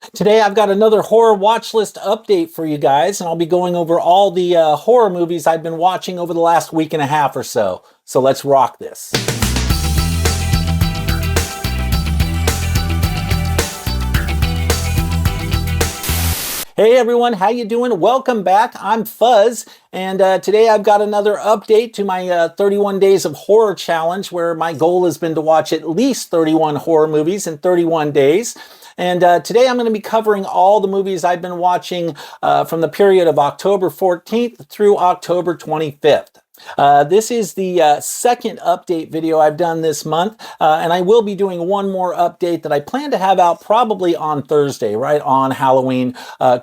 Today I've got another horror watch list update for you guys, and I'll be going over all the horror movies I've been watching over the last week and a half or so. So let's rock this. Hey everyone, how you doing? Welcome back. I'm Fuzz, and today I've got another update to my 31 Days of Horror Challenge, where my goal has been to watch at least 31 horror movies in 31 days. And today I'm going to be covering all the movies I've been watching from the period of October 14th through October 25th. This is the second update video I've done this month, and I will be doing one more update that I plan to have out probably on Thursday, right on Halloween,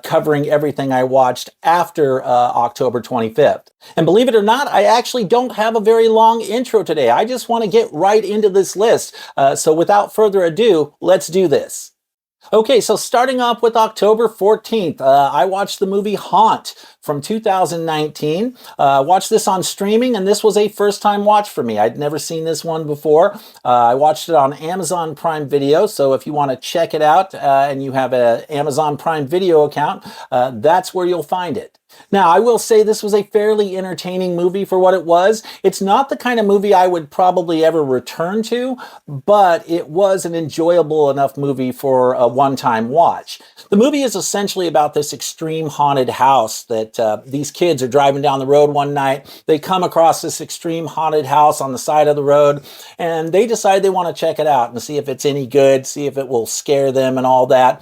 covering everything I watched after October 25th. And believe it or not, I actually don't have a very long intro today. I just want to get right into this list. So without further ado, let's do this. Okay, so starting off with October 14th, I watched the movie Haunt from 2019. Watched this on streaming, and this was a first-time watch for me. I'd never seen this one before. I watched it on Amazon Prime Video, so if you want to check it out and you have an Amazon Prime Video account, that's where you'll find it. Now, I will say this was a fairly entertaining movie for what it was. It's not the kind of movie I would probably ever return to, but it was an enjoyable enough movie for a one-time watch. The movie is essentially about this extreme haunted house that these kids are driving down the road one night. They come across this extreme haunted house on the side of the road, and they decide they want to check it out and see if it's any good, see if it will scare them and all that.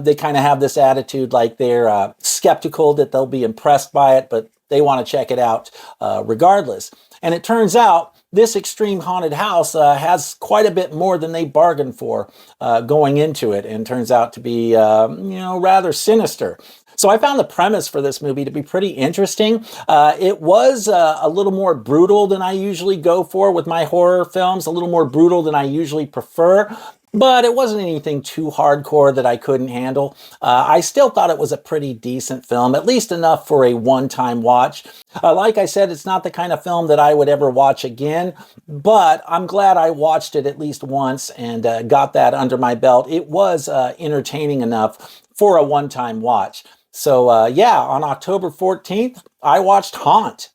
They kind of have this attitude like they're skeptical that they'll be impressed by it, but they want to check it out regardless. And it turns out this extreme haunted house has quite a bit more than they bargained for going into it, and turns out to be, rather sinister. So I found the premise for this movie to be pretty interesting. It was a little more brutal than I usually go for with my horror films, a little more brutal than I usually prefer. But it wasn't anything too hardcore that I couldn't handle. I still thought it was a pretty decent film, at least enough for a one-time watch. Like I said, it's not the kind of film that I would ever watch again, but I'm glad I watched it at least once and got that under my belt. It was entertaining enough for a one-time watch. So yeah, on October 14th, I watched Haunt.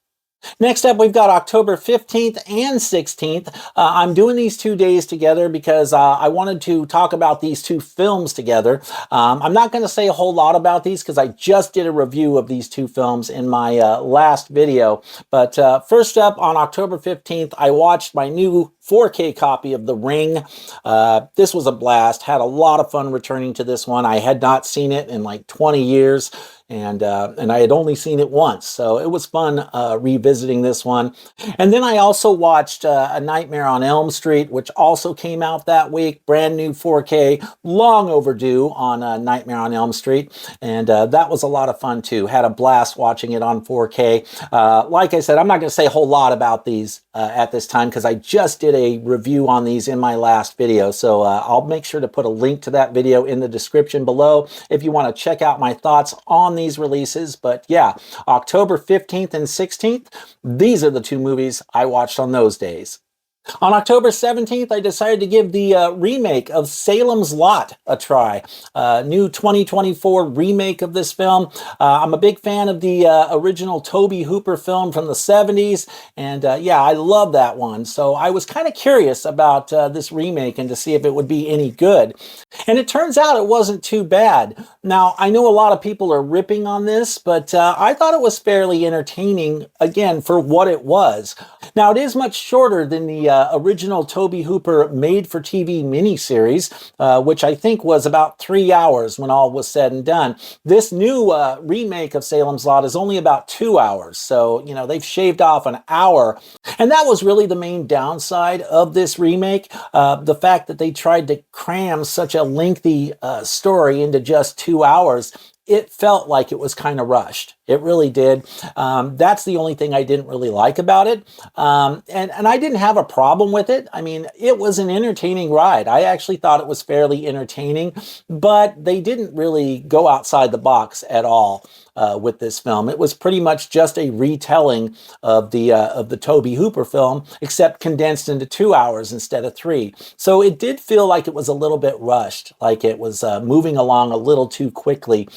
Next up, we've got October 15th and 16th. I'm doing these 2 days together because I wanted to talk about these two films together. I'm not going to say a whole lot about these because I just did a review of these two films in my last video. But first up, on October 15th, I watched my new 4K copy of The Ring. This was a blast. Had a lot of fun returning to this one. I had not seen it in like 20 years. And I had only seen it once, so it was fun revisiting this one. And then I also watched A Nightmare on Elm Street, which also came out that week, brand new 4K, long overdue on Nightmare on Elm Street, and that was a lot of fun too. Had a blast watching it on 4K. Like I said, I'm not going to say a whole lot about these at this time because I just did a review on these in my last video, so I'll make sure to put a link to that video in the description below if you want to check out my thoughts on these releases. But yeah, October 15th and 16th, these are the two movies I watched on those days. On October 17th, I decided to give the remake of Salem's Lot a try. New 2024 remake of this film. I'm a big fan of the original Tobe Hooper film from the 70s, and yeah, I love that one. So I was kind of curious about this remake and to see if it would be any good. And it turns out it wasn't too bad. Now, I know a lot of people are ripping on this, but I thought it was fairly entertaining, again, for what it was. Now, it is much shorter than the original Tobe Hooper made-for-TV miniseries, which I think was about 3 hours when all was said and done. This new remake of Salem's Lot is only about 2 hours, so, you know, they've shaved off an hour. And that was really the main downside of this remake, the fact that they tried to cram such a lengthy story into just 2 hours. It felt like it was kind of rushed. It really did. That's the only thing I didn't really like about it. And I didn't have a problem with it. I mean, it was an entertaining ride. I actually thought it was fairly entertaining, but they didn't really go outside the box at all. with this film. It was pretty much just a retelling of the Tobe Hooper film, except condensed into 2 hours instead of 3. So it did feel like it was a little bit rushed, like it was moving along a little too quickly.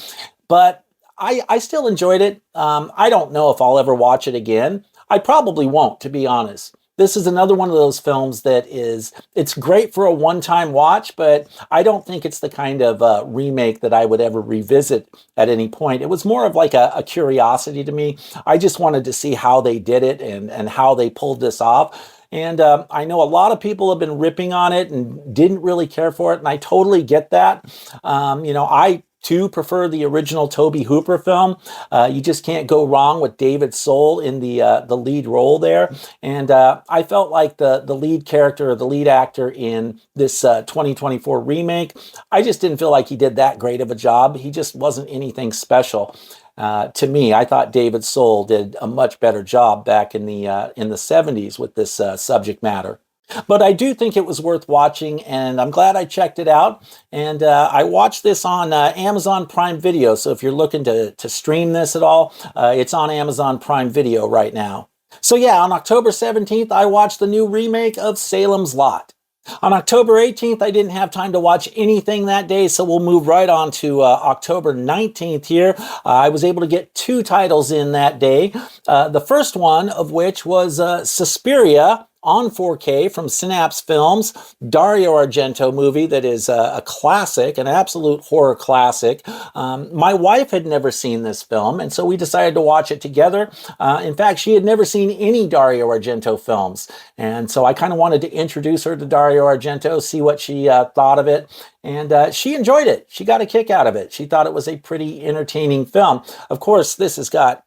But I still enjoyed it. I don't know if I'll ever watch it again. I probably won't, to be honest. This is another one of those films that it's great for a one-time watch, but I don't think it's the kind of remake that I would ever revisit at any point. It was more of like a curiosity to me. I just wanted to see how they did it and how they pulled this off. And I know a lot of people have been ripping on it and didn't really care for it, and I totally get that. I too prefer the original Tobe Hooper film. You just can't go wrong with David Soul in the lead role there. And I felt like the lead character, or the lead actor in this 2024 remake, I just didn't feel like he did that great of a job. He just wasn't anything special. To me, I thought David Soul did a much better job back in the 70s with this subject matter. But I do think it was worth watching, and I'm glad I checked it out. And I watched this on Amazon Prime Video, so if you're looking to stream this at all, it's on Amazon Prime Video right now. So yeah, on October 17th, I watched the new remake of Salem's Lot. On October 18th, I didn't have time to watch anything that day, so we'll move right on to October 19th here. I was able to get 2 titles in that day. The first one of which was Suspiria, on 4K from Synapse Films, Dario Argento movie that is a classic, an absolute horror classic. My wife had never seen this film, and so we decided to watch it together. In fact, she had never seen any Dario Argento films, and so I kind of wanted to introduce her to Dario Argento, see what she thought of it, and she enjoyed it. She got a kick out of it. She thought it was a pretty entertaining film. Of course, this has got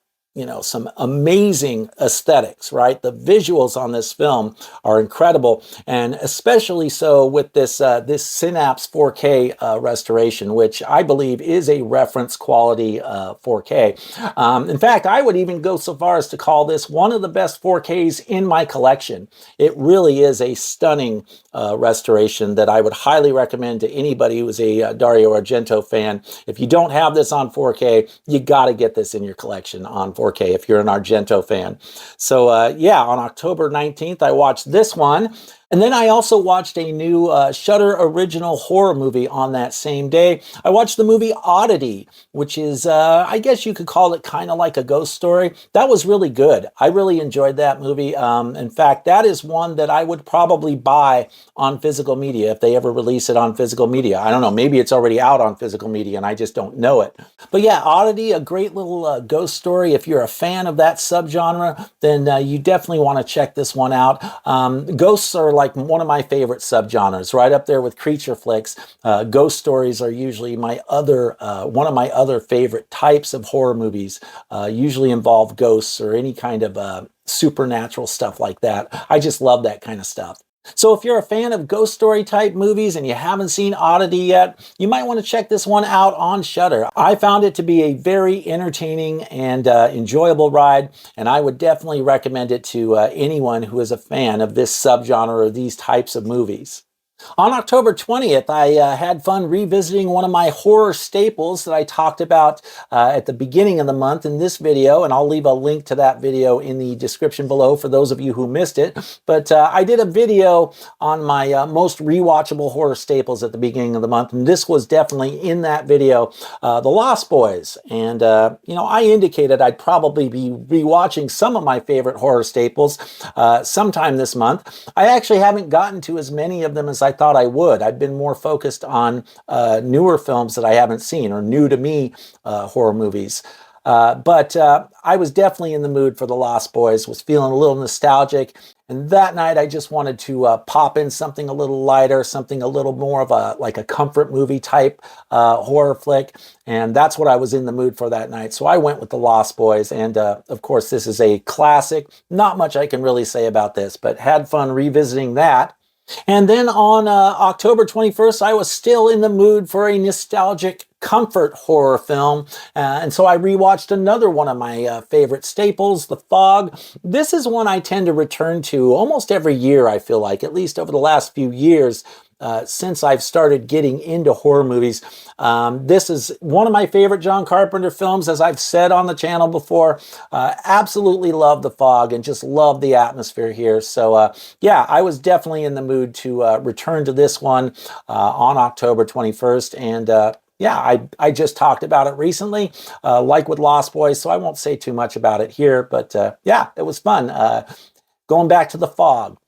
some amazing aesthetics, right? The visuals on this film are incredible, and especially so with this Synapse 4K restoration, which I believe is a reference quality 4K. In fact, I would even go so far as to call this one of the best 4Ks in my collection. It really is a stunning restoration that I would highly recommend to anybody who is a Dario Argento fan. If you don't have this on 4K, you got to get this in your collection on 4K if you're an Argento fan. So yeah, on October 19th, I watched this one. And then I also watched a new Shudder original horror movie on that same day. I watched the movie Oddity, which is, I guess you could call it kind of like a ghost story. That was really good. I really enjoyed that movie. In fact, that is one that I would probably buy on physical media if they ever release it on physical media. I don't know, maybe it's already out on physical media and I just don't know it. But yeah, Oddity, a great little ghost story. If you're a fan of that subgenre, then you definitely want to check this one out. Ghosts are like one of my favorite subgenres, right up there with creature flicks. Ghost stories are usually my other one of my other favorite types of horror movies. Usually involve ghosts or any kind of supernatural stuff like that. I just love that kind of stuff. So if you're a fan of ghost story type movies and you haven't seen Oddity yet, you might want to check this one out on Shudder. I found it to be a very entertaining and enjoyable ride, and I would definitely recommend it to anyone who is a fan of this subgenre or these types of movies. On October 20th, I had fun revisiting one of my horror staples that I talked about at the beginning of the month in this video, and I'll leave a link to that video in the description below for those of you who missed it. But I did a video on my most rewatchable horror staples at the beginning of the month, and this was definitely in that video, The Lost Boys. And, I indicated I'd probably be rewatching some of my favorite horror staples sometime this month. I actually haven't gotten to as many of them as I thought I would. I've been more focused on newer films that I haven't seen, or new to me horror movies. But I was definitely in the mood for The Lost Boys, was feeling a little nostalgic. And that night I just wanted to pop in something a little lighter, something a little more of a comfort movie type horror flick. And that's what I was in the mood for that night. So I went with The Lost Boys. And of course, this is a classic. Not much I can really say about this, but had fun revisiting that. And then on October 21st, I was still in the mood for a nostalgic comfort horror film. And so I rewatched another one of my favorite staples, The Fog. This is one I tend to return to almost every year, I feel like, at least over the last few years. since I've started getting into horror movies. This is one of my favorite John Carpenter films, as I've said on the channel before. Absolutely love The Fog and just love the atmosphere here. So yeah, I was definitely in the mood to return to this one on October 21st. And yeah, I just talked about it recently, like with Lost Boys, so I won't say too much about it here. But yeah, it was fun going back to The Fog.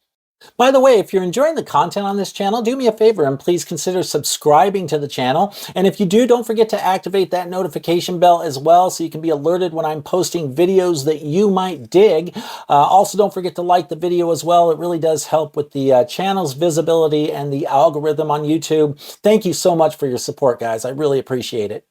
By the way, if you're enjoying the content on this channel, do me a favor and please consider subscribing to the channel. And if you do, don't forget to activate that notification bell as well so you can be alerted when I'm posting videos that you might dig. Also, don't forget to like the video as well. It really does help with the channel's visibility and the algorithm on YouTube. Thank you so much for your support, guys. I really appreciate it.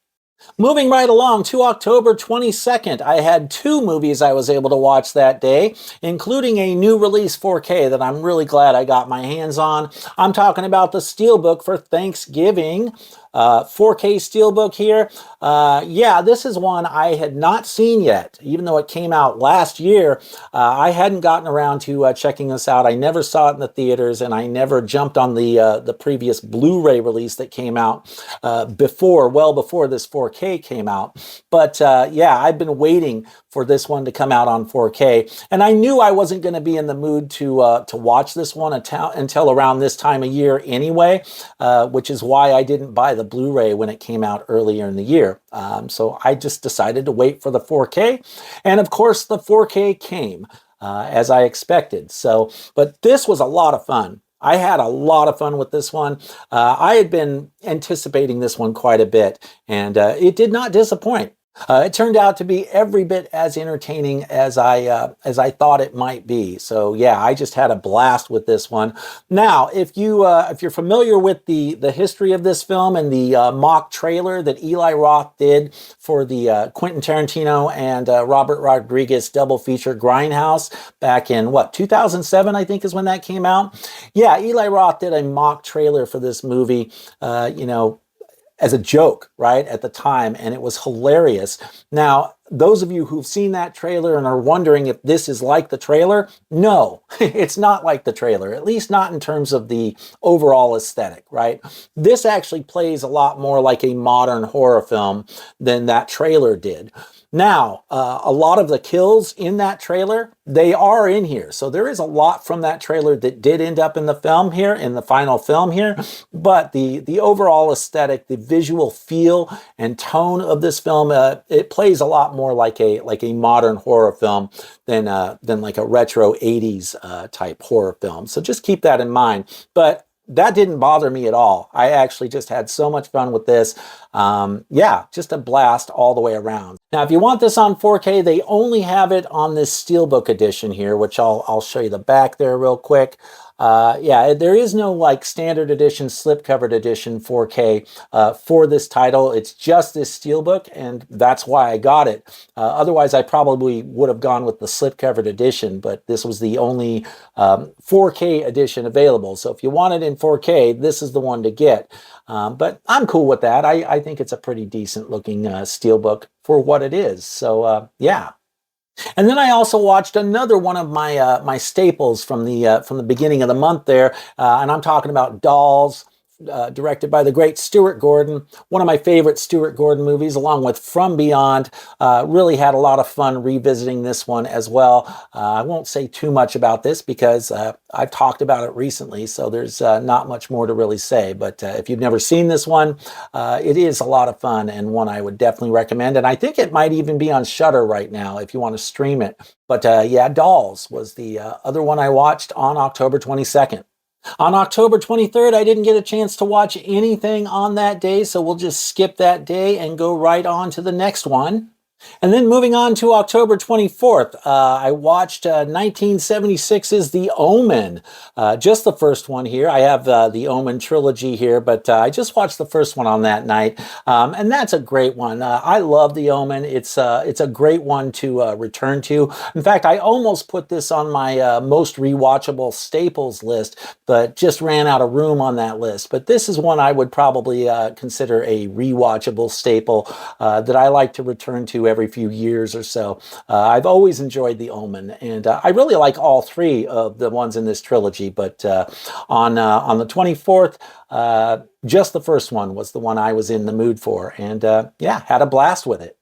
Moving right along to October 22nd, I had two movies I was able to watch that day, including a new release 4K that I'm really glad I got my hands on. I'm talking about the Steelbook for Thanksgiving. 4K Steelbook here. Yeah, this is one I had not seen yet, even though it came out last year. I hadn't gotten around to checking this out. I never saw it in the theaters, and I never jumped on the previous Blu-ray release that came out well before this 4K came out. But yeah, I've been waiting for this one to come out on 4K, and I knew I wasn't going to be in the mood to watch this one until around this time of year anyway, which is why I didn't buy the Blu-ray when it came out earlier in the year. So I just decided to wait for the 4K, and of course the 4K came as I expected. So, but this was a lot of fun. I had a lot of fun with this one. I had been anticipating this one quite a bit, and it did not disappoint. It turned out to be every bit as entertaining as I thought it might be. So yeah, I just had a blast with this one. Now, if you're familiar with the history of this film and the mock trailer that Eli Roth did for the Quentin Tarantino and Robert Rodriguez double feature Grindhouse back in 2007, I think is when that came out. Yeah, Eli Roth did a mock trailer for this movie. You know, as a joke, right, at the time, and it was hilarious. Now, those of you who've seen that trailer and are wondering if this is like the trailer, no, it's not like the trailer, at least not in terms of the overall aesthetic, right? This actually plays a lot more like a modern horror film than that trailer did. Now, a lot of the kills in that trailer, they are in here. So there is a lot from that trailer that did end up in the film here, in the final film here. But the overall aesthetic, the visual feel and tone of this film, it plays a lot more like a modern horror film than like a retro 80s type horror film. So just keep that in mind. But that didn't bother me at all. I actually just had so much fun with this. Yeah, just a blast all the way around. Now, if you want this on 4K, they only have it on this Steelbook edition here, which I'll show you the back there real quick. Yeah, there is no like standard edition, slipcovered edition 4K for this title. It's just this Steelbook, and that's why I got it. Otherwise, I probably would have gone with the slipcovered edition, but this was the only 4K edition available. So if you want it in 4K, this is the one to get. But I'm cool with that. I think it's a pretty decent looking Steelbook for what it is. So yeah. And then I also watched another one of my my staples from the beginning of the month there, and I'm talking about Dolls, directed by the great Stuart Gordon. One of my favorite Stuart Gordon movies, along with From Beyond. Really had a lot of fun revisiting this one as well. I won't say too much about this because I've talked about it recently, so there's not much more to really say. But if you've never seen this one, it is a lot of fun and one I would definitely recommend. And I think it might even be on Shudder right now if you want to stream it. But yeah, Dolls was the other one I watched on October 22nd. On October 23rd, I didn't get a chance to watch anything on that day, so we'll just skip that day and go right on to the next one. And then moving on to October 24th, I watched 1976's The Omen. Just the first one here. I have the Omen trilogy here, but I just watched the first one on that night. And that's a great one. I love The Omen. It's a great one to return to. In fact, I almost put this on my most rewatchable staples list, but just ran out of room on that list. But this is one I would probably consider a rewatchable staple that I like to return to every few years or so. I've always enjoyed The Omen, and I really like all three of the ones in this trilogy, but on the 24th, just the first one was the one I was in the mood for, and yeah, had a blast with it.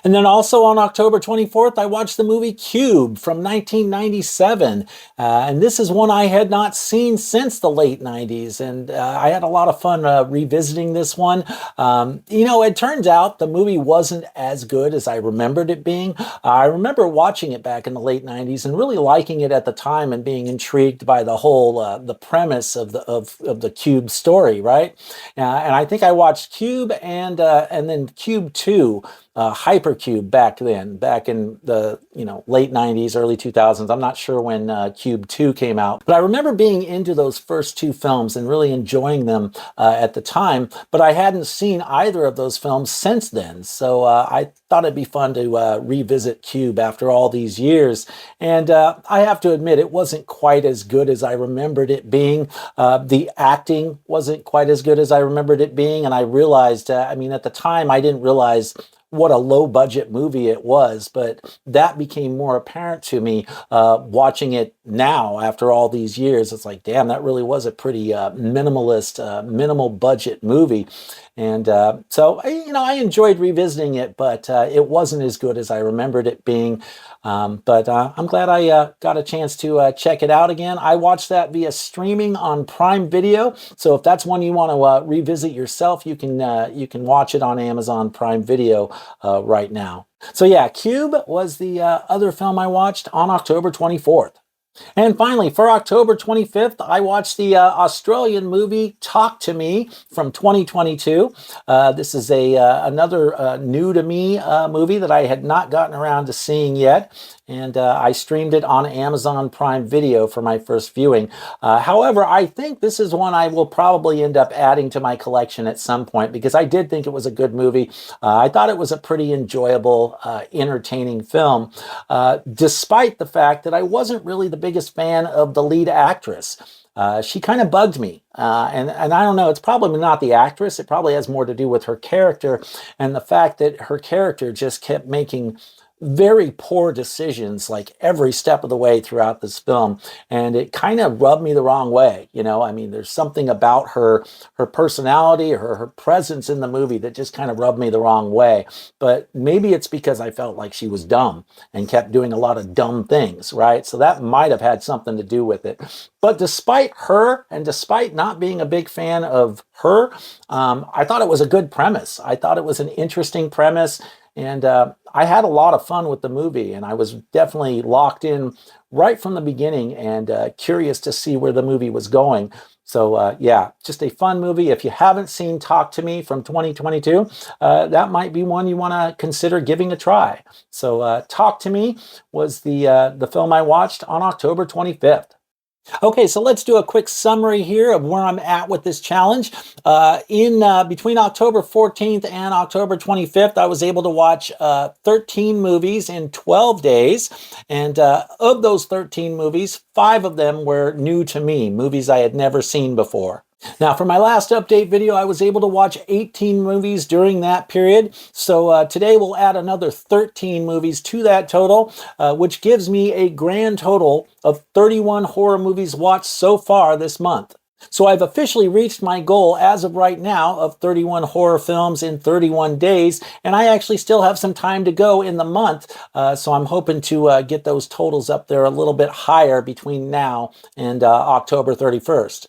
And then also on October 24th, I watched the movie Cube from 1997. And this is one I had not seen since the late 90s. And I had a lot of fun revisiting this one. You know, it turns out the movie wasn't as good as I remembered it being. I remember watching it back in the late 90s and really liking it at the time and being intrigued by the whole, the premise of the Cube story, right? And I think I watched Cube and then Cube 2. Hypercube back then, back in the late 90s, early 2000s. I'm not sure when Cube 2 came out, but I remember being into those first two films and really enjoying them at the time, but I hadn't seen either of those films since then. So I thought it'd be fun to revisit Cube after all these years. And I have to admit, it wasn't quite as good as I remembered it being. The acting wasn't quite as good as I remembered it being. And I realized, I mean, at the time, I didn't realize what a low budget movie it was, but that became more apparent to me watching it now after all these years. It's like, damn, that really was a pretty minimalist, minimal budget movie. And so, I enjoyed revisiting it, but it wasn't as good as I remembered it being. But I'm glad I got a chance to check it out again. I watched that via streaming on Prime Video. So if that's one you want to revisit yourself, you can watch it on Amazon Prime Video right now. So yeah, Cube was the other film I watched on October 24th. And finally, for October 25th, I watched the Australian movie Talk to Me from 2022. This is another new to me movie that I had not gotten around to seeing yet. And I streamed it on Amazon Prime Video for my first viewing. However, I think this is one I will probably end up adding to my collection at some point because I did think it was a good movie. I thought it was a pretty enjoyable, entertaining film, despite the fact that I wasn't really the biggest fan of the lead actress. She kind of bugged me. And I don't know, it's probably not the actress. It probably has more to do with her character and the fact that her character just kept making very poor decisions like every step of the way throughout this film, and it kind of rubbed me the wrong way. I mean, there's something about her personality, her presence in the movie that just kind of rubbed me the wrong way. But maybe it's because I felt like she was dumb and kept doing a lot of dumb things, right? So that might have had something to do with it. But despite her, and despite not being a big fan of her, I thought it was a good premise. I thought it was an interesting premise. And I had a lot of fun with the movie, and I was definitely locked in right from the beginning and curious to see where the movie was going. So yeah, just a fun movie. If you haven't seen Talk to Me from 2022, that might be one you want to consider giving a try. So Talk to Me was the film I watched on October 25th. Okay, so let's do a quick summary here of where I'm at with this challenge. Between October 14th and October 25th, I was able to watch 13 movies in 12 days. And of those 13 movies, 5 of them were new to me, movies I had never seen before. Now, for my last update video, I was able to watch 18 movies during that period. So today we'll add another 13 movies to that total, which gives me a grand total of 31 horror movies watched so far this month. So I've officially reached my goal as of right now of 31 horror films in 31 days, and I actually still have some time to go in the month, so I'm hoping to get those totals up there a little bit higher between now and October 31st.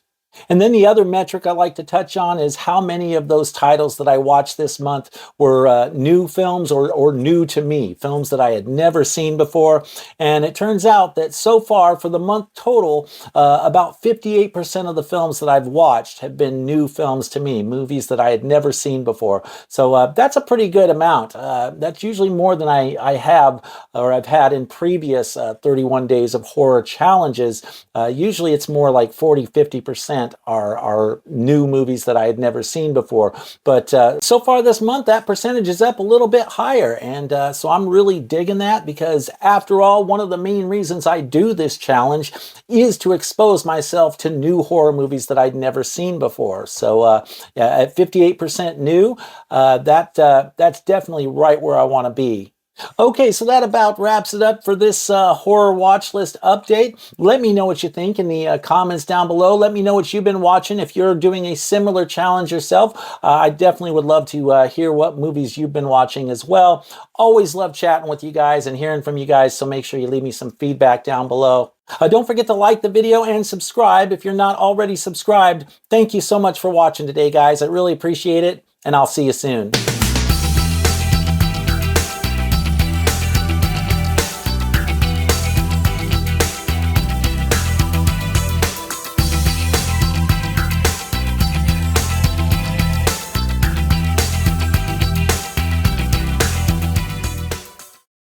And then the other metric I like to touch on is how many of those titles that I watched this month were new films or new to me, films that I had never seen before. And it turns out that so far for the month total, about 58% of the films that I've watched have been new films to me, movies that I had never seen before. So that's a pretty good amount. That's usually more than I have or I've had in previous 31 Days of Horror challenges. Usually it's more like 40-50% are new movies that I had never seen before. But so far this month, that percentage is up a little bit higher. And so I'm really digging that because after all, one of the main reasons I do this challenge is to expose myself to new horror movies that I'd never seen before. So yeah, at 58% new, that's definitely right where I want to be. Okay, so that about wraps it up for this horror watch list update. Let me know what you think in the comments down below. Let me know what you've been watching. If you're doing a similar challenge yourself, I definitely would love to hear what movies you've been watching as well. Always love chatting with you guys and hearing from you guys, so make sure you leave me some feedback down below. Don't forget to like the video and subscribe if you're not already subscribed. Thank you so much for watching today, guys. I really appreciate it, and I'll see you soon.